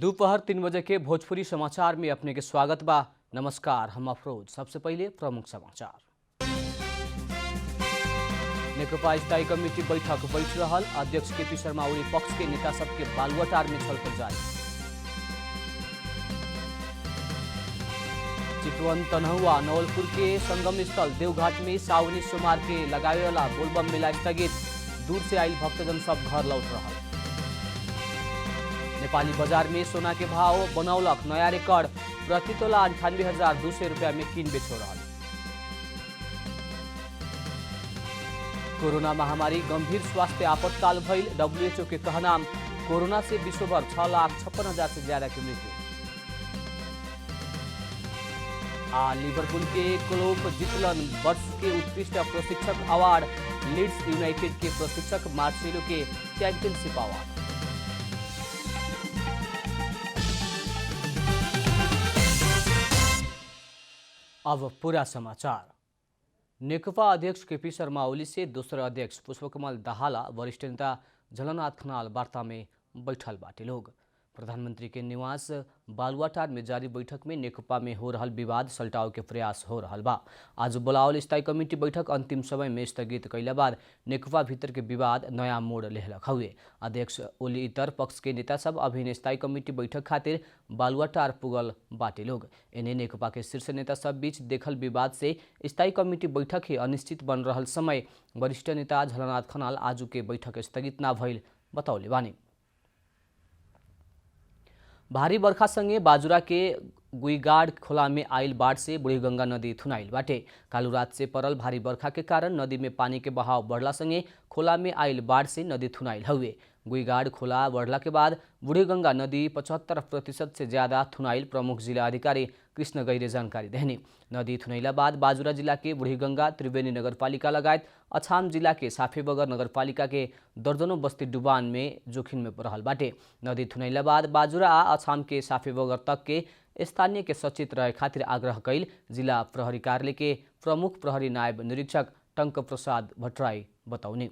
दोपहर 3 बजे के भोजपुरी समाचार में अपने के स्वागत बा। नमस्कार, हम अफरोज। सबसे पहले प्रमुख समाचार। नेकपा स्थायी कमेटी बैठक बैठ रहल। अध्यक्ष केपी शर्मा ओली पक्ष के नेता सबके बालुआटार में छलफल जारी। चितवन, तनहुआ, नवलपुर के संगम स्थल देवघाट में सावनी सोमवार के लगावे वाला बोलबम मेला स्थगित। दूर से आयल भक्तजन सब घर लौट रहल। नेपाली बाजार में सोना के भाव बनौलक नया रिकॉर्ड। प्रति तोला 98,200 रुपया में किन बेच हो रहा। कोरोना महामारी गंभीर स्वास्थ्य आपातकाल भइल। WHO के कहना, कोरोना से विश्वभर 6,56,000 से ज्यादा की मृत्यु। लिवरपूल के क्लोप जीतलन वर्ष के उत्कृष्ट प्रशिक्षक अवार्ड। लीड्स यूनाइटेड के प्रशिक्षक मार्सेलो के चैंपियनशिप अवार्ड। अब पूरा समाचार। नेकपा अध्यक्ष केपी शर्मा ओली से दोस्रो अध्यक्ष पुष्पकमल दाहाल वरिष्ठ नेता झलनाथ खनाल वार्ता में बैठल बाटे लोग। प्रधानमंत्री के निवास बालुआटार में जारी बैठक में नेकपा में हो रहल विवाद सल्टाव के प्रयास हो रहल बा। आज बोलावल स्थायी कमेटी बैठक अंतिम समय में स्थगित कैला बाद नेकपा भीतर के विवाद नया मोड़ लेहलक हुए। अध्यक्ष ओली इतर पक्ष के नेता सब अभिन्न स्थायी कमेटी बैठक खातिर बालुआटार पुगल बाटे लोग। इन्हें नेकपा के शीर्ष नेता सब बीच देखल विवाद से स्थायी कमेटी बैठक ही अनिश्चित बन रहल समय वरिष्ठ नेता झलनाथ खनाल आजू के बैठक स्थगित ना भइल बतौले बानी। भारी बर्खा संगे बाजुरा के गुईगाड़ खोला में आइल बाढ़ से बुढ़ीगंगा नदी थुनाइल बाटे। कालू रात से पड़ल भारी बर्खा के कारण नदी में पानी के बहाव बढ़ला संगे खोला में आइल बाढ़ से नदी थुनाइल हुए। गुईगाड़ खोला बढ़ला के बाद बुढ़ीगंगा नदी 75% से ज्यादा थुनाइल प्रमुख जिला अधिकारी कृष्ण गैरे जानकारी देहनी। नदी थुनैला बाद बाजुरा जिला के बुढ़ीगंगा, त्रिवेणी नगरपालिका लगायत अछाम जिला के साफेबगर नगरपालिका के दर्जनों बस्ती डुबान में जोखिम में रहल बाटे। नदी थुनैला बाद बाजुरा आ अछाम के साफेबगर तक के स्थानीय के सचेत रहे खातिर आग्रह कैल जिला प्रहरी कार्यालय के प्रमुख प्रहरी नायब निरीक्षक टंक प्रसाद भट्टराई बतौनी।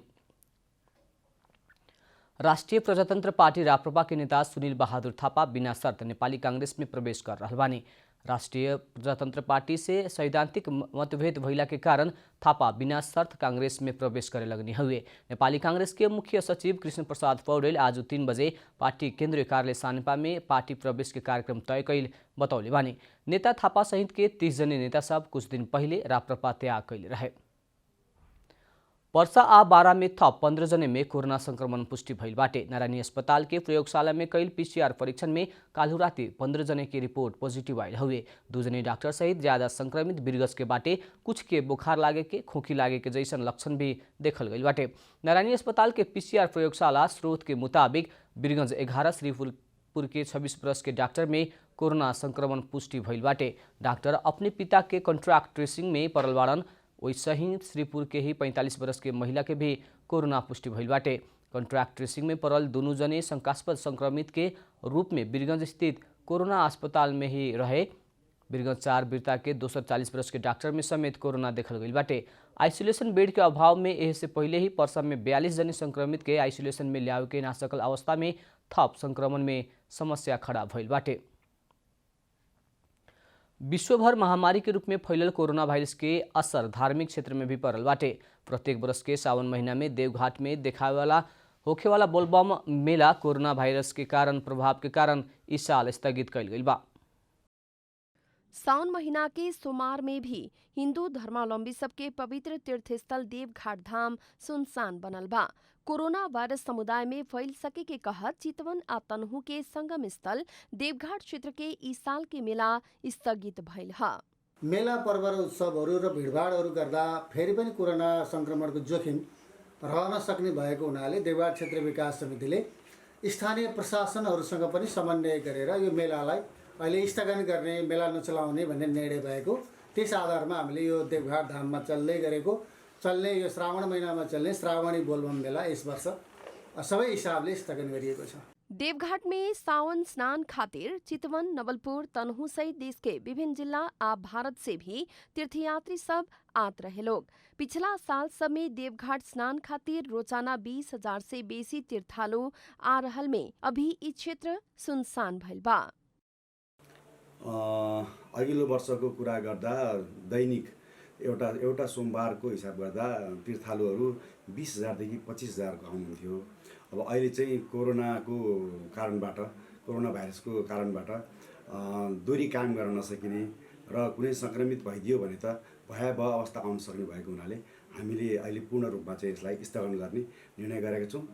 राष्ट्रिय प्रजातंत्र पार्टी राप्रपा के नेता सुनील बहादुर थापा बिना शर्त नेपाली कांग्रेस में प्रवेश कर रहल बानी। राष्ट्रिय प्रजातंत्र पार्टी से सैद्धांतिक मतभेद भइला के कारण थापा बिना शर्त कांग्रेस में प्रवेश करे लगनी हुए। नेपाली कांग्रेस के मुख्य सचिव कृष्ण प्रसाद पौडेल आज 3 बजे पार्टी केंद्रीय कार्यालय सानेपा में पार्टी प्रवेश के कार्यक्रम तय कैल बतौले बानी। नेता थापा सहित के 30 जने नेता सब कुछ दिन पहले राप्रपा त्याग कैले रहे। पर्सा आ बारा में थप 15 जने में कोरोना संक्रमण पुष्टि भइल बाटे। नारायणी अस्पताल के प्रयोगशाला में कैल PCR परीक्षण में काल्हु राति 15 जने की रिपोर्ट पॉजिटिव आयल हुए। 2 जने डॉक्टर सहित ज्यादा संक्रमित बिरगज के बाटे। कुछ के बुखार लागे के, खोखी लागे के जैसन लक्षण भी देखल गई बाटे। नारायणी अस्पताल के PCR प्रयोगशाला स्रोत के मुताबिक बिरगंज 11, श्रीपुर के 26 वर्ष के डॉक्टर में कोरोना संक्रमण पुष्टि भइल बाटे। डॉक्टर अपने पिता के कॉन्ट्रैक्ट ट्रेसिंग में पड़ल बाड़न। वैसे ही श्रीपुर के ही 45 वर्ष के महिला के भी कोरोना पुष्टि भइल बाटे। कॉन्ट्रैक्ट ट्रेसिंग में पड़ल दोनों जने शंकास्पद संक्रमित के रूप में बिरगंज स्थित कोरोना अस्पताल में ही रहे। बिरगंज 4 बिरता के 240 वर्ष के डॉक्टर में समेत कोरोना देखल गई बाटे। आइसोलेशन बेड के अभाव में एह से पहले ही पर्सा में 42 जने संक्रमित के आइसोलेशन में ल्यावे के ना सकल अवस्था में थप संक्रमण में समस्या खड़ा भइल बाटे। विश्वभर महामारी के रूप में फैलल कोरोना वायरस के असर धार्मिक क्षेत्र में भी पड़ल बाटे। प्रत्येक वर्ष के सावन महीना में देवघाट में होखे वाला बोलबम मेला कोरोना वायरस के कारण प्रभाव के कारण इस साल स्थगित कैल गई बा। सावन महीना के सोमवार में भी हिंदू धर्मावलंबी सबके पवित्र तीर्थस्थल देवघाट धाम सुनसान बनल बा। कोरोना वायरस समुदाय में फैल सके के कहत चितवन आ तनहु के संगम स्थल देवघाट क्षेत्र के इस साल के मेला स्थगित भइल ह। मेला पर्व र उत्सवहरू र भिडभाडहरू गर्दा फेरि पनि कोरोना संक्रमणको जोखिम रहन सक्ने भएको हुनाले देवघाट क्षेत्र विकास समितिले स्थानीय प्रशासनहरूसँग पनि समन्वय गरेर यो मेलालाई अहिले स्थगन गर्ने, मेला नचलाउने भन्ने निर्णय भएको। त्यस आधारमा हामीले यो देवघाट धाममा चल्ने यो श्रावण महिनामा चल्ने श्रावणी बोलबम मेला इस वर्ष सबै हिसाबले स्थगन गरिएको छ। देवघाट में सावन स्नान खातिर चितवन, नवलपुर, तनहु सहित देश के विभिन्न जिला आ भारत से भी तीर्थयात्री सब आत रहे लोग। पिछला साल सब में देवघाट स्नान खातिर रोजाना 20,000 से बेसी तीर्थालु आ रहल में अभी ई क्षेत्र सुनसान भइल बा। अघिल्लो वर्षको कुरा गर्दा दैनिक एउटा सोमबारको हिसाब गर्दा तीर्थालुहरू 20,000 देखि 25,000 आउनुहुन्थ्यो। अब अहिले चाहिँ कोरोना भाइरसको कारणबाट दूरी कायम गर्न नसकिने र कुनै सङ्क्रमित भइदियो भने त भयावह अवस्था आउन सक्ने भएको हुनाले हामीले अहिले पूर्ण रूपमा चाहिँ यसलाई स्थगन गर्ने निर्णय गरेका छौँ।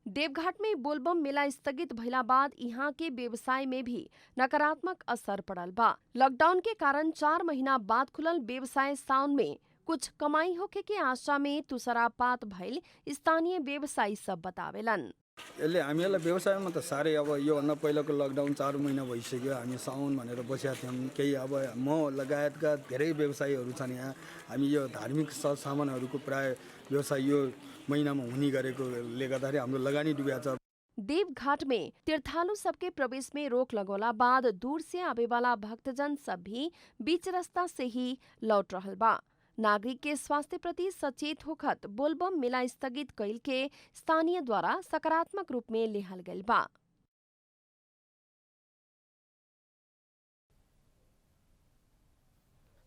देवघाट में बोलबम मेला स्थगित भइला बाद यहाँ के व्यवसाय में भी नकारात्मक असर पड़ल बा। लॉकडाउन के कारण 4 महीना बाद खुलल व्यवसाय साउन में कुछ कमाई होखे के आशा में तुषारापात भइल स्थानीय व्यवसायी सब बतावेलन। यसले हामीलाई व्यवसायमा त साह्रै अब योभन्दा पहिलाको लकडाउन 4 महिना भइसक्यो। हामी साउन भनेर बसेका थियौँ। केही अब म लगायतका धेरै व्यवसायीहरू छन् यहाँ। हामी यो धार्मिक सामानहरूको प्राय व्यवसाय यो महिनामा हुने गरेकोले गर्दाखेरि हाम्रो लगानी डुबेको छ। देवघाट में तीर्थालु सबके प्रवेश में रोक लगौला बाद दूर से आवे वाला भक्तजन सब भी बीच रास्ता से ही लौट रहल बा। नागरिक के स्वास्थ्य प्रति सचेत होखत बोलबम मेला स्थगित कैल के स्थानीय द्वारा सकारात्मक रूप में लेहल गइल बा।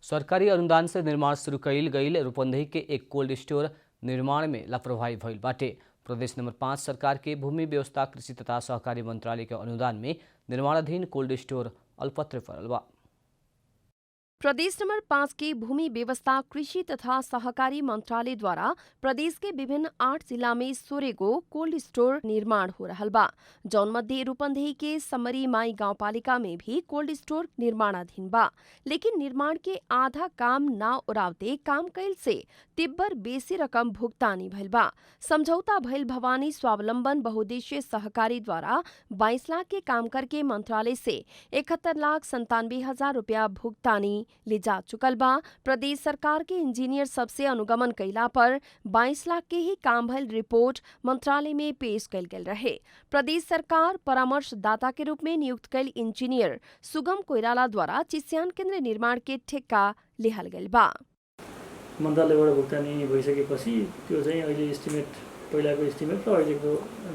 सरकारी अनुदान से निर्माण शुरू कैल गईल रूपन्देही के एक कोल्ड स्टोर निर्माण में लापरवाही भइल बाटे। प्रदेश नंबर 5 सरकार के भूमि व्यवस्था कृषि तथा सहकारी मंत्रालय के अनुदान में निर्माणाधीन कोल्ड स्टोर अल्पत्र पड़ल बा। प्रदेश नंबर 5 की भूमि व्यवस्था कृषि तथा सहकारी मंत्रालय द्वारा प्रदेश के विभिन्न 8 जिला में 16 गो कोल्ड स्टोर निर्माण हो रहल बा। जौन मध्य रूपन्देही के समरी माई गांवपालिका में भी कोल्ड स्टोर निर्माणाधीन बा। लेकिन निर्माण के आधा काम ना उड़ावते काम कैल से तिब्बर बेसी रकम भुगतानी भइल बा। समझौता भइल भवानी स्वावलंबन बहुद्देशीय सहकारी द्वारा 22 लाख के काम करके मंत्रालय से 71,97,000 रुपया भुगतानी ले जा चुकल बा। प्रदेश सरकार के इंजीनियर सबसे अनुगमन कैला पर 22 लाख के ही काम भइल रिपोर्ट मंत्रालय में पेश कैल गेल रहे। प्रदेश सरकार परामर्शदाता के रूप में नियुक्त कैल इंजीनियर सुगम कोइराला द्वारा चिस्यान केन्द्र निर्माण के ठेक्का लेहल गेल बा। मन्त्रालयबाट भुक्तानी भइसकेपछि त्यो चाहिँ अहिले एस्टिमेट पहिलाको एस्टिमेट र अहिलेको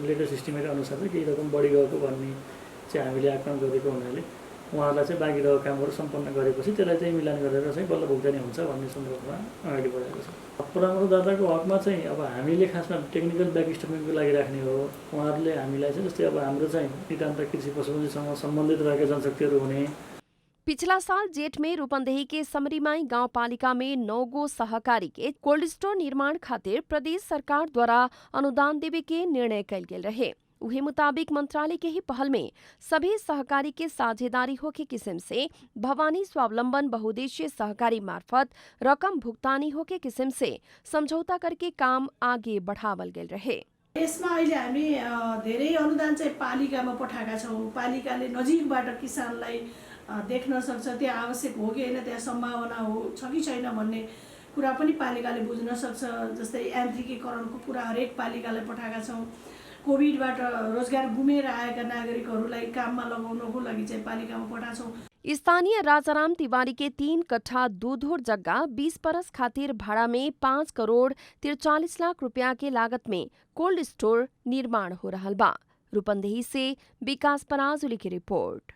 लेटेस्ट एस्टिमेट अनुसार चाहिँ केही रकम बढी गएको भन्ने चाहिँ हामीले आकलन गरेको हुनाले उहाँहरूलाई चाहिँ बाँकी रहेको कामहरू सम्पन्न गरेपछि त्यसलाई चाहिँ मिलान गरेर चाहिँ बल्ल भुक्तानी हुन्छ भन्ने सन्दर्भमा अगाडि बढाएको छ। परामर्शदाताको हकमा चाहिँ अब हामीले खासमा टेक्निकल ब्याक स्टेटमेन्टको लागि राख्ने हो। उहाँहरूले हामीलाई चाहिँ जस्तै अब हाम्रो चाहिँ नितान्त कृषि पशुपन्छीसँग सम्बन्धित रहेका जनशक्तिहरू हुने। पिछला साल जेठ में रूपन्देही के समरीमाई गांवपालिका में 9 गो सहकारी के कोल्ड स्टोर निर्माण खातिर प्रदेश सरकार द्वारा अनुदान देवे के निर्णय कैल गेल रहे। उहे मुताबिक मंत्रालय के ही पहल में सभी सहकारी के साझेदारी होके किस्म से भवानी स्वावलंबन बहुद्देशीय सहकारी मार्फत रकम भुगतानी होके किस्म से समझौता करके काम आगे बढ़ावल गेल रहे। यसमा अहिले हामी धेरै अनुदान चाहिँ पालिकामा पठाएका छौँ। पालिकाले नजिकबाट किसानलाई देख्न सक्छ त्यहाँ आवश्यक हो कि होइन, त्यहाँ सम्भावना हो छ कि छैन भन्ने कुरा पनि पालिकाले बुझ्न सक्छ। जस्तै यान्त्रिकीकरणको कुरा हरेक पालिकालाई पठाएका छौँ। कोभिडबाट रोजगार गुमेर आएका नागरिकहरूलाई काममा लगाउनको लागि चाहिँ पालिकामा पठाछौँ। स्थानीय राजाराम तिवारी के 3 कट्ठा दूधोर जग्गा 20 बरस खातिर भाड़ा में 5 करोड़ 43 लाख रुपया के लागत में कोल्ड स्टोर निर्माण हो रहा बा। रूपन्देही से विकास पराजुली की रिपोर्ट।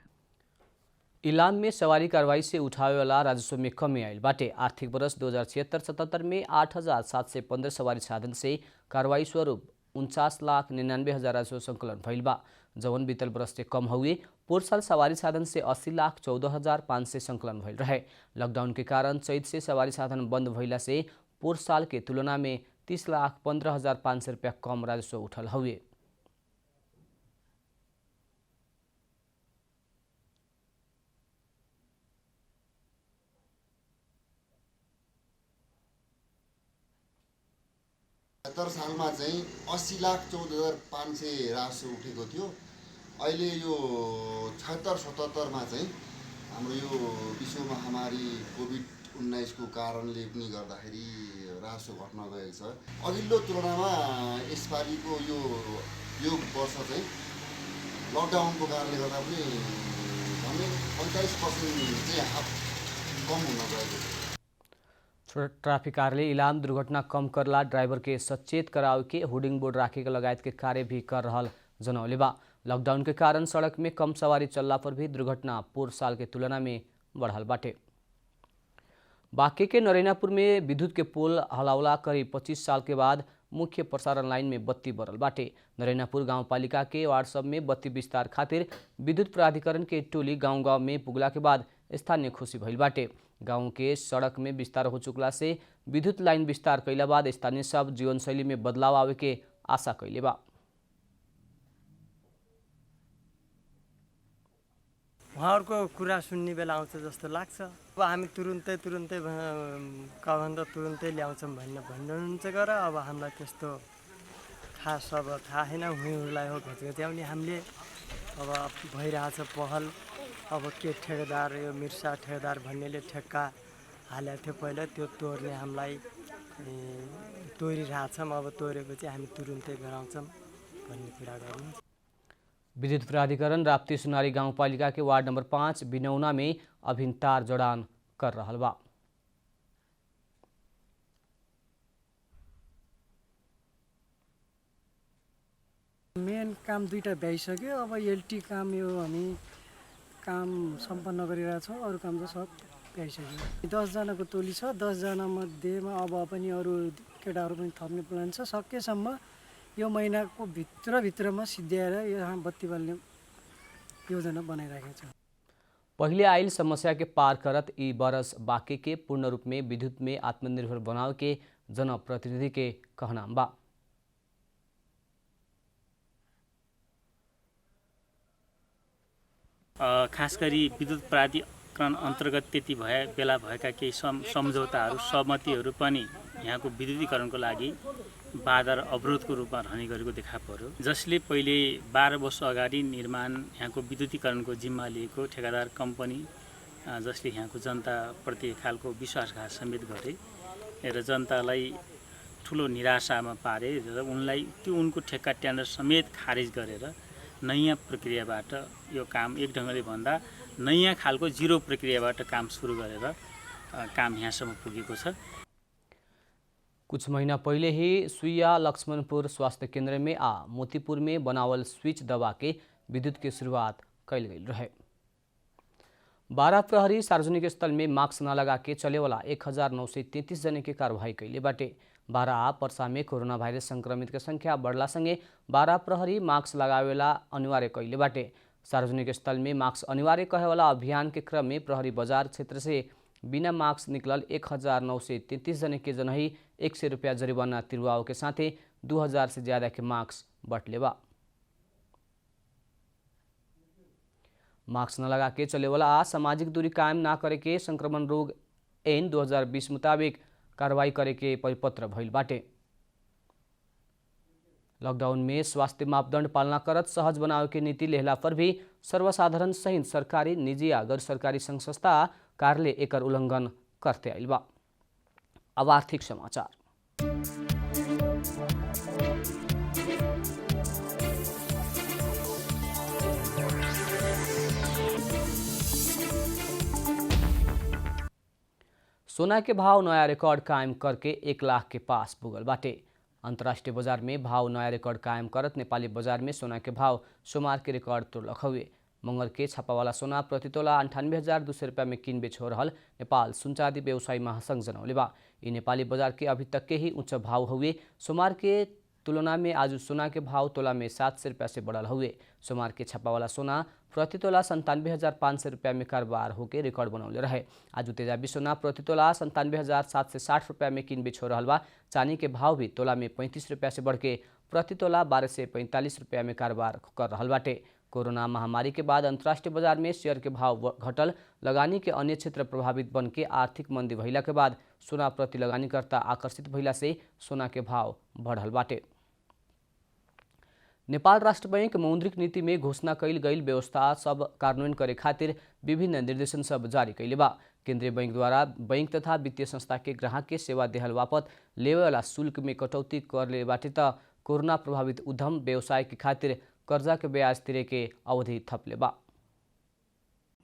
इलाम में सवारी कार्रवाई से उठावे वाला राजस्व में कमी आयल बाटे। आर्थिक वर्ष 2076-77 में 8,715 सवारी साधन से कार्रवाई स्वरूप 49,99,000 राजस्व संकलन भइल बा, जवन बीतल वर्ष से कम हुए। पोर साल सवारी साधन से 80,14,500 संकलन भइल रहे। लॉकडाउन के कारण चैत से सवारी साधन बंद भइला से पोर साल के तुलना में 30,15,500 रुपया कम राजस्व उठल हुए। सालमा चाहिँ 80,14,500 राजस्व उठेको थियो। अहिले यो 76-77 मा चाहिँ हाम्रो यो विश्व महामारी कोभिड-19 को कारणले पनि गर्दाखेरि राजस्व घट्न गएको छ। अघिल्लो तुलनामा यसपालिको यो वर्ष चाहिँ लकडाउनको कारणले गर्दा पनि झन्डै 45% चाहिँ कम हुन गएको छ। ट्राफिक कार्यालय इलाम दुर्घटना कम करला ड्राइवर के सचेत कराव के होर्डिंग बोर्ड राखे के लगायत के कार्य भी कर रहल जनौले बा। लॉकडाउन के कारण सड़क में कम सवारी चलला पर भी दुर्घटना पूर्व साल के तुलना में बढ़ल बाटे। बांके के नरैनापुर में विद्युत के पोल हलावला करीब 25 साल के बाद मुख्य प्रसारण लाइन में बत्ती बरल बाटे। नरैनापुर गाउँपालिका के वार्ड सब में बत्ती विस्तार खातिर विद्युत प्राधिकरण के टोली गाउँ में पुगला के बाद स्थानीय खुशी भइल बाटे। गाउँ के सड़क में विस्तार हो चुकला से विद्युत लाइन विस्तार कैला बाद स्थानीय सब जीवनशैली में बदलाव आवे के आशा कैले बा। उहाँहरूको कुरा सुन्ने बेला आउँछ जस्तो लाग्छ। अब हामी तुरुन्तै कभन्दा तुरुन्तै ल्याउँछौँ भन्नुहुन्छ गर। अब हामीलाई त्यस्तो खास अब थाहा छैन, हुँलाई हो घचघच्याउने हामीले। अब भइरहेछ पहल। अब के ठेकेदार यो मिर्सा ठेकेदार भन्नेले ठेक्का हालेको थियो पहिला, त्यो तोड्ने हामीलाई तोडिरहेछौँ। अब तोडेपछि हामी तुरुन्तै गराउँछौँ भन्ने कुरा गर्नु। विद्युत प्राधिकरण राप्ती सुनारी गाउँपालिका के वार्ड नंबर 5 बिनौना में अभिन तार जड़ान कर रहल बा। मेन काम दुईटा भइसक्यो। अब एलटी काम यो हामी काम सम्पन्न गरिरहेछौँ। अरू काम त सब भइसक्यो। 10 जनाको टोली छ। 10 जना मध्येमा अब पनि अरू केटाहरू पनि थप्ने प्लान छ। सकेसम्म यो महिनाको भित्रमा सिद्ध्याएर यहाँ बत्ती बाल्ने योजना बनाइराखेको छ। पहिले आइल समस्या के पार करत ई बरस बांके के पूर्ण रूप में विद्युत में आत्मनिर्भर बनाव के जनप्रतिनिधि के कहना बा। खास गरी विद्युत प्राधिकरण अन्तर्गत त्यति बेला भएका केही सम्झौताहरू सहमतिहरू पनि यहाँको विद्युतीकरणको लागि बाधा र अवरोधको रूपमा रहने गरेको देखा पर्यो। जसले पहिले 12 वर्ष अगाडि निर्माण यहाँको विद्युतीकरणको जिम्मा लिएको ठेकेदार कम्पनी जसले यहाँको जनताप्रति खालको विश्वासघात समेत गरे र जनतालाई ठुलो निराशामा पारे र उनलाई त्यो उनको ठेक्का टेन्डर समेत खारेज गरेर नयाँ प्रक्रियाबाट यो काम एक ढङ्गले भन्दा नयाँ खालको जिरो प्रक्रियाबाट काम सुरु गरेर काम यहाँसम्म पुगेको छ। कुछ महीना पहले ही सुइया लक्ष्मणपुर स्वास्थ्य केंद्र में मोतीपुर में बनावल स्विच दबा के विद्युत की शुरुआत कैल गई रहे। 12 प्रहरी सार्वजनिक स्थल में मास्क न लगा के चले वाला 1933 जने की कार्रवाई कैले बाटे। 12 पर्सा में कोरोना वायरस संक्रमित के संख्या बढ़ला संगे 12 प्रहरी मास्क लगावेला अनिवार्य कैले बाटे। सार्वजनिक स्थल में मास्क अनिवार्य कहे वाला अभियान के क्रम में प्रहरी बाजार क्षेत्र से बिना मास्क निकलल 1933 जने के जनही 100 रुपया जरिमाना तिरवाओ के साथ 2000 से ज्यादा के मास्क बटले बा। मास्क न लगा के चले वाला सामाजिक दूरी कायम ना करे के संक्रमण रोग ऐन 2020 मुताबिक कार्रवाई करे के परिपत्र भइल बाटे। लॉकडाउन में स्वास्थ्य मापदंड पालना करत सहज बनावे के नीति लेहला पर भी सर्वसाधारण सहित सरकारी, निजी या गैर सरकारी संघ संस्था कार्यालय एकर उल्लंघन करते आइल बा। अब आर्थिक समाचार। सोना के भाव नया रिकॉर्ड कायम करके 1 लाख के पास पुगल बाटे। अंतर्राष्ट्रीय बाजार में भाव नया रिकॉर्ड कायम करत नेपाली बाजार में सोना के भाव सोमवार के रिकॉर्ड तोड़लक हुए। मंगर के छापावाला सोना प्रति तोला 98,200 रुपया में किन बेच हो रहल नेपाल सुनचादी व्यवसायी महासंघ जनौले बा। ई नेपाली बाजार के अभी तक के ही उच्च भाव हुए। सोमवार के तुलना में आज सोना के भाव तोला में 700 रुपया से बढ़ल हुए। सोमवार के छापावाला सोना प्रति तोला 97,500 रुपया में कारोबार होकर रिकॉर्ड बनौले रहे। आज तेजाबी सोना प्रति तोला 97,760 रुपया में किन बेच हो रहल बा। चांदी के भाव भी तोला में 35 रुपया से बढ़ के प्रति तोला 1245 रुपया में कारोबार कर रहल बाटे। कोरोना महामारी के बाद अंतर्राष्ट्रीय बाजार में शेयर के भाव घटल, लगानी के अन्य क्षेत्र प्रभावित बन के आर्थिक मंदी भइला के बाद सोना प्रति लगानीकर्ता आकर्षित भइला से सोना के भाव बढ़ल बाटे। नेपाल राष्ट्र बैंक मौद्रिक नीति में घोषणा कैल गई व्यवस्था सब कार्यान्वयन करे खातिर विभिन्न निर्देशन सब जारी कैले बा। केंद्रीय बैंक द्वारा बैंक तथा वित्तीय संस्था के ग्राहक के सेवा देहल बापत लेवे वाला शुल्क में कटौती कर ले बाटे त कोरोना प्रभावित उद्यम व्यवसाय के खातिर कर्जा के ब्याज तिरे के अवधि थपले बा।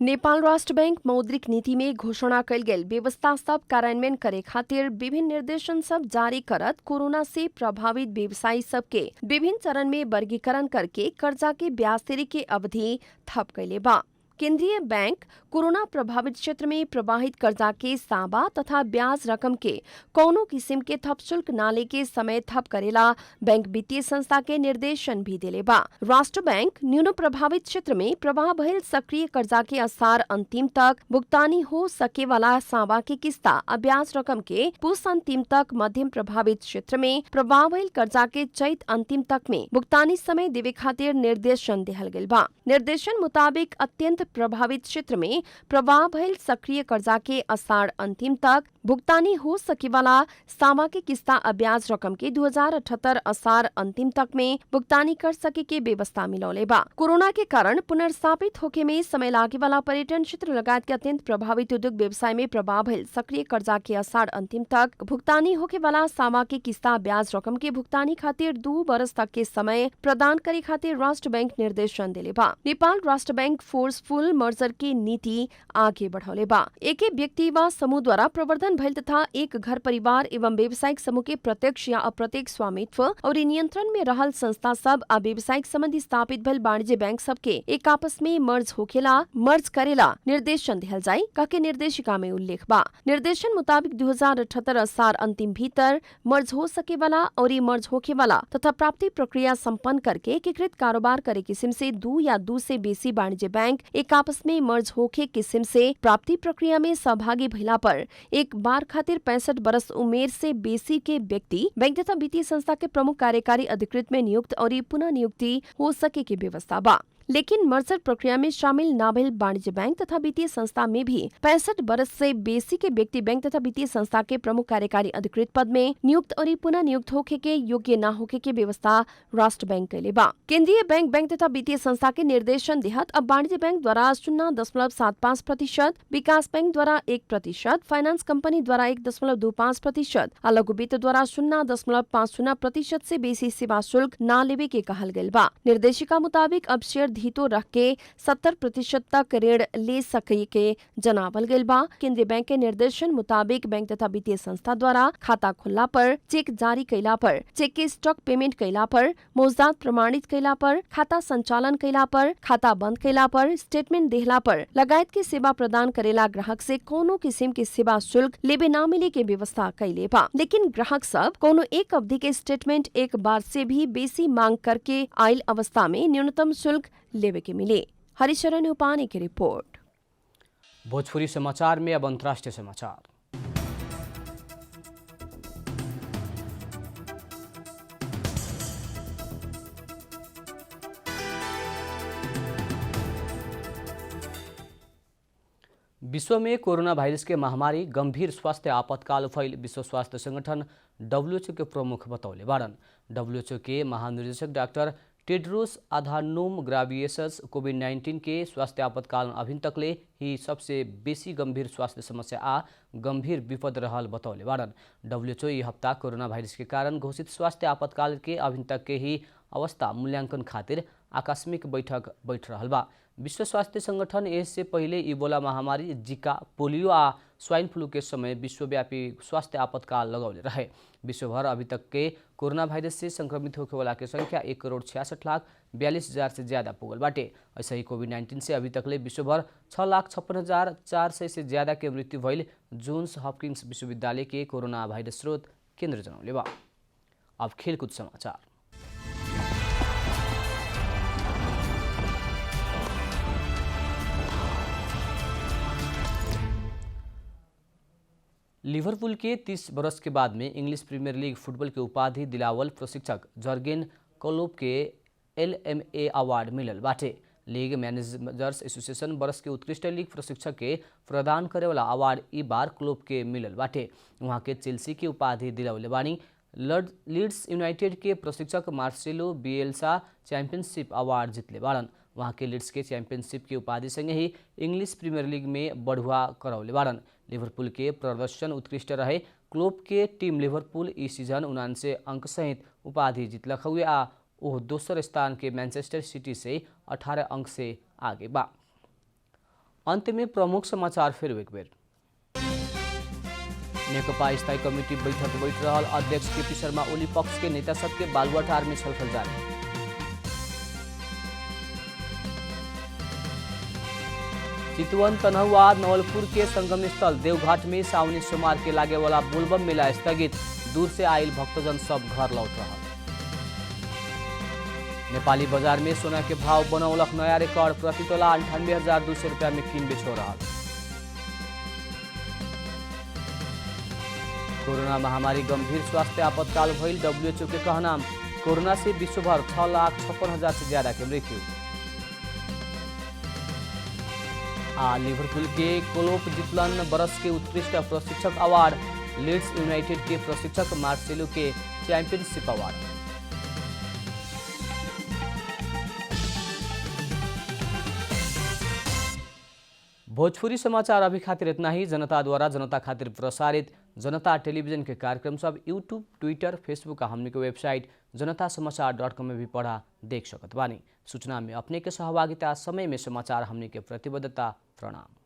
नेपाल राष्ट्र बैंक मौद्रिक नीति में घोषणा कल गेल व्यवस्था सब कार्यान्वयन करे खातिर विभिन्न निर्देशन सब जारी करत कोरोना से प्रभावित व्यवसायी सबके विभिन्न चरण में वर्गीकरण करके कर्जा के ब्याज तिरी के अवधि थप कैले बा। केंद्रीय बैंक कोरोना प्रभावित क्षेत्र में प्रवाहित कर्जा के साबा तथा ब्याज रकम के कौनो किस्म के थप शुल्क नाले के समय थप करेला बैंक वित्तीय संस्था के निर्देशन भी दिले बा। राष्ट्र बैंक न्यून प्रभावित क्षेत्र में प्रवाह भइल सक्रिय कर्जा के असार अंतिम तक भुगतानी हो सके वाला साबा के किस्ता आ ब्याज रकम के पुस अंतिम तक मध्यम प्रभावित क्षेत्र में प्रवाह भइल कर्जा के चैत अंतिम तक में भुगतानी समय देवे खातिर निर्देशन दिहल गेल बा। निर्देशन मुताबिक अत्यंत प्रभावित क्षेत्र में प्रवाह भइल सक्रिय कर्जा के असार अंतिम तक भुगतानी हो सके वाला सामा के किस्ता आ ब्याज रकम के 2078 असार अंतिम तक में भुगतानी कर सके के व्यवस्था मिलौले बा। कोरोना के कारण पुनर्स्थापित होके में समय लागे वाला पर्यटन क्षेत्र लगायत के अत्यंत प्रभावित उद्योग व्यवसाय में प्रवाह भइल सक्रिय कर्जा के असार अंतिम तक भुगतानी होके वाला सामा के किस्ता ब्याज रकम के भुगतानी खातिर 2 वर्ष तक के समय प्रदान करे खातिर राष्ट्र बैंक निर्देशन दिले बा। नेपाल राष्ट्र बैंक फोर्सफुल मर्जर की नीति आगे बढ़ौले बा। एक व्यक्ति वा समूह द्वारा प्रवर्धन भइल तथा एक घर परिवार एवं व्यावसायिक समूह के प्रत्यक्ष या अप्रत्यक्ष स्वामित्व और नियंत्रण में रहल संस्था सब आ व्यावसायिक संबंधी स्थापित भइल वाणिज्य बैंक सबके एक आपस में मर्ज करेला निर्देशन दिहल जाई काके निर्देशिका में उल्लेख बा। निर्देशन मुताबिक 2078 असार अंतिम भीतर मर्ज हो सके वाला और मर्ज होके वाला तथा प्राप्ति प्रक्रिया संपन्न करके एकीकृत कारोबार करे किस्म से 2 या 2 से बेसी वाणिज्य बैंक एक आपस में मर्ज होके किस्म से प्राप्ति प्रक्रिया में सहभागी भइला पर एक बार खातिर 65 वर्ष उमेर से बेसी के व्यक्ति बैंक तथा वित्तीय संस्था के प्रमुख कार्यकारी अधिकृत में नियुक्त और पुनः नियुक्ति हो सके की व्यवस्था बा। लेकिन मर्जर प्रक्रिया में शामिल ना भइल वाणिज्य बैंक तथा वित्तीय संस्था में भी 65 वर्ष से बेसी के व्यक्ति बैंक तथा वित्तीय संस्था के प्रमुख कार्यकारी अधिकृत पद में नियुक्त और पुनः नियुक्त होके के योग्य न होके के व्यवस्था राष्ट्र बैंक कैले बा। केंद्रीय बैंक तथा वित्तीय संस्था के निर्देशन देहत अब वाणिज्य बैंक द्वारा 0.75%, विकास बैंक द्वारा 1%, फाइनेंस कंपनी द्वारा 1.25% आ लघु वित्त द्वारा 0.50% से बेसी सेवा शुल्क न लेवे के कहल गेल बा। निर्देशिका मुताबिक अब शेयर धीतो रख के 70% तक ऋण ले सके के जनावल गेल बा। केंद्रीय बैंक के निर्देशन मुताबिक बैंक तथा वित्तीय संस्था द्वारा खाता खुलला पर, चेक जारी कैला पर, चेक के स्टॉक पेमेंट कैला पर, मौजदात प्रमाणित कैला पर, खाता संचालन कैला पर, खाता बंद कैला पर, स्टेटमेंट देहला पर लगायत के सेवा प्रदान करेला ग्राहक से कोनो किस्म के सेवा शुल्क लेबे न मिले के व्यवस्था कैले बा। लेकिन ग्राहक सब कोनो एक अवधि के स्टेटमेंट एक बार से भी बेसी मांग करके आयल अवस्था में न्यूनतम शुल्क लेवे के मिले। हरिशरण उपानी की रिपोर्ट। भोजपुरी समाचार में अब अंतर्राष्ट्रीय समाचार। विश्व में कोरोना वायरस के महामारी गंभीर स्वास्थ्य आपातकाल फैल विश्व स्वास्थ्य संगठन WHO के प्रमुख बतौले बारन। WHO के महानिदेशक डॉक्टर टेड्रोस अधानोम ग्राबियसस कोविड-19 के स्वास्थ्य आपातकाल अभिन तकले ही सबसे बेसी गंभीर स्वास्थ्य समस्या आ गंभीर विपद रहल बतौले बारन। WHO यह हफ्ता कोरोना वायरस के कारण घोषित स्वास्थ्य आपातकाल के अभिन तक के ही अवस्था मूल्यांकन खातिर आकस्मिक बैठक बैठ रहल बा। विश्व स्वास्थ्य संगठन इससे पहले इबोला महामारी, जिका, पोलियो आ स्वाइन फ्लू के समय विश्वव्यापी स्वास्थ्य आपातकाल लगौले रहे। विश्वभर अभी तक के कोरोना वायरस से संक्रमित होने वाला के संख्या 1,66,42,000 से ज्यादा पुगल बाटे। ऐसे ही कोविड-19 से अभी तकले विश्वभर 6,56,400 से ज्यादा के मृत्यु भइल जोन्स हॉपकिंस विश्वविद्यालय के कोरोना वायरस स्रोत केंद्र जनौले बा। अब खेलकूद समाचार। लिवरपूल के 30 बरस के बाद में इंग्लिश प्रीमियर लीग फुटबॉल के उपाधि दिलावल प्रशिक्षक जर्गेन क्लोप के LMA अवार्ड मिलल बाटे। लीग मैनेजर्स एसोसिएशन बरस के उत्कृष्ट लीग प्रशिक्षक के प्रदान करे वाला अवार्ड ई बार क्लोप के मिलल बाटे। वहाँ के चेल्सी के उपाधि दिलावले बानी। लीड्स यूनाइटेड के प्रशिक्षक मार्सेलो बिएल्सा चैंपियनशिप अवार्ड जीतले बारन। वहाँ के लीड्स के चैंपियनशिप की उपाधि संगे ही इंग्लिश प्रीमियर लीग में बढ़ुआ करौले बारन। लिवरपूल के प्रदर्शन उत्कृष्ट रहे। क्लोप के टीम लिवरपूल इस सीजन 79 अंक सहित उपाधि जीतलक हुए आ वो दोसर स्थान के मैनचेस्टर सिटी से 18 अंक से आगे बा। अंत में प्रमुख समाचार फिर एक बेर। नेकपा स्थायी कमिटी बैठक बैठ रहल अध्यक्ष केपी शर्मा ओली पक्ष के नेता सबके बालुवाटार में छलफल जारी। चितवन, तनहुआ, नवलपुर के संगम स्थल देवघाट में सावनी सोमवार के लागे वाला बोलबम मेला स्थगित। दूर से आयल भक्तजन सब घर लौट रहा। नेपाली बाजार में सोना के भाव बनौलक नया रिकॉर्ड। प्रति तोला 98,200 रुपया में किन बेच हो रहा। कोरोना महामारी गंभीर स्वास्थ्य आपातकाल भइल। WHO के कहना कोरोना से विश्वभर 6,56,000 से ज्यादा के मृत्यु। लिवरपूल के क्लोप जितलन बरस के उत्कृष्ट प्रशिक्षक अवार्ड। लीड्स यूनाइटेड के प्रशिक्षक मार्सेलो के चैंपियनशिप अवार्ड। भोजपुरी समाचार अभी खातिर इतना ही। जनता द्वारा जनता खातिर प्रसारित जनता टेलीविजन के कार्यक्रम सब यूट्यूब, ट्विटर, फेसबुक आ हमनी के वेबसाइट जनतासमाचार.com में भी पढ़ा देख सकत बानी। सूचना में अपने के सहभागिता, समय में समाचार हमनी के प्रतिबद्धता। प्रणाम।